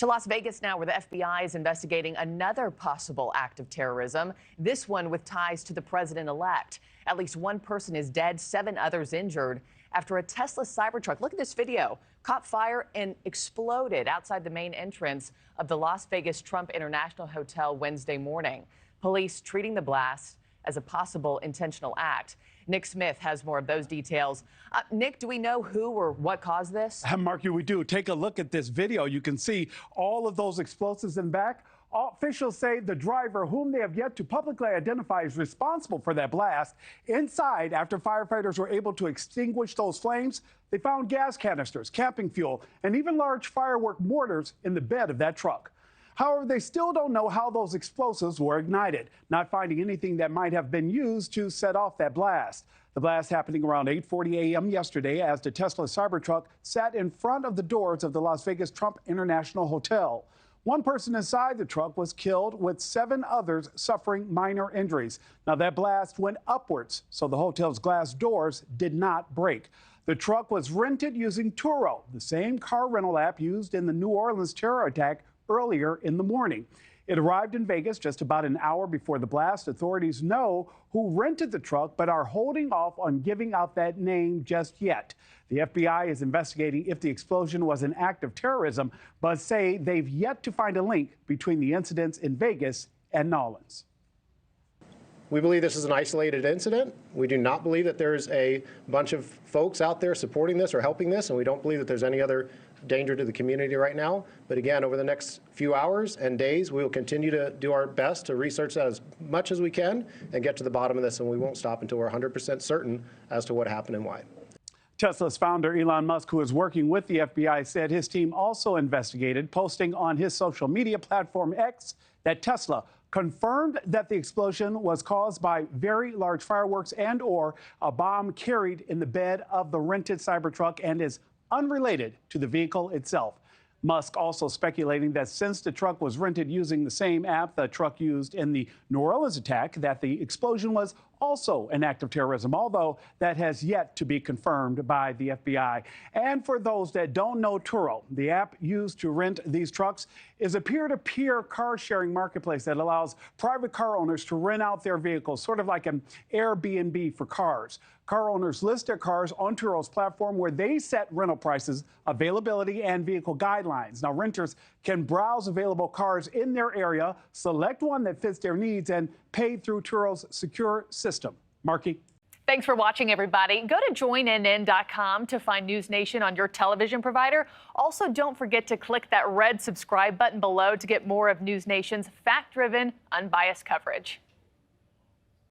To Las Vegas now, where the FBI is investigating another possible act of terrorism, this one with ties to the president-elect. At least one person is dead, 7 others injured after a Tesla Cybertruck, look at this video, caught fire and exploded outside the main entrance of the Las Vegas Trump International Hotel Wednesday morning. Police treating the blast as a possible intentional act. Nick Smith has more of those details. Nick, do we know who or what caused this? Markie, we do. Take a look at this video. You can see all of those explosives in back. Officials say the driver, whom they have yet to publicly identify, is responsible for that blast. Inside, after firefighters were able to extinguish those flames, they found gas canisters, camping fuel, and even large firework mortars in the bed of that truck. However, they still don't know how those explosives were ignited, not finding anything that might have been used to set off that blast. The blast happening around 8:40 a.m. yesterday as the Tesla Cybertruck sat in front of the doors of the Las Vegas Trump International Hotel. One person inside the truck was killed, with 7 others suffering minor injuries. Now, that blast went upwards, so the hotel's glass doors did not break. The truck was rented using Turo, the same car rental app used in the New Orleans terror attack earlier in the morning. It arrived in Vegas just about an hour before the blast. Authorities know who rented the truck, but are holding off on giving out that name just yet. The FBI is investigating if the explosion was an act of terrorism, but say they've yet to find a link between the incidents in Vegas and Nolens. We believe this is an isolated incident. We do not believe that there's a bunch of folks out there supporting this or helping this, and we don't believe that there's any other danger to the community right now. But again, over the next few hours and days, we will continue to do our best to research that as much as we can and get to the bottom of this, and we won't stop until we're 100% certain as to what happened and why. Tesla's founder, Elon Musk, who is working with the FBI, said his team also investigated, posting on his social media platform X that Tesla confirmed that the explosion was caused by very large fireworks and/or a bomb carried in the bed of the rented Cybertruck and is unrelated to the vehicle itself. Musk also speculating that since the truck was rented using the same app the truck used in the New Orleans attack, that the explosion was also an act of terrorism, although that has yet to be confirmed by the FBI. And for those that don't know Turo, the app used to rent these trucks is a peer-to-peer car-sharing marketplace that allows private car owners to rent out their vehicles, sort of like an Airbnb for cars. Car owners list their cars on Turo's platform, where they set rental prices, availability, and vehicle guidelines. Now, renters can browse available cars in their area, select one that fits their needs, and pay through Turo's secure system. Markie? Thanks for watching, everybody. Go to joinnn.com to find NewsNation on your television provider. Also, don't forget to click that red subscribe button below to get more of NewsNation's fact-driven, unbiased coverage.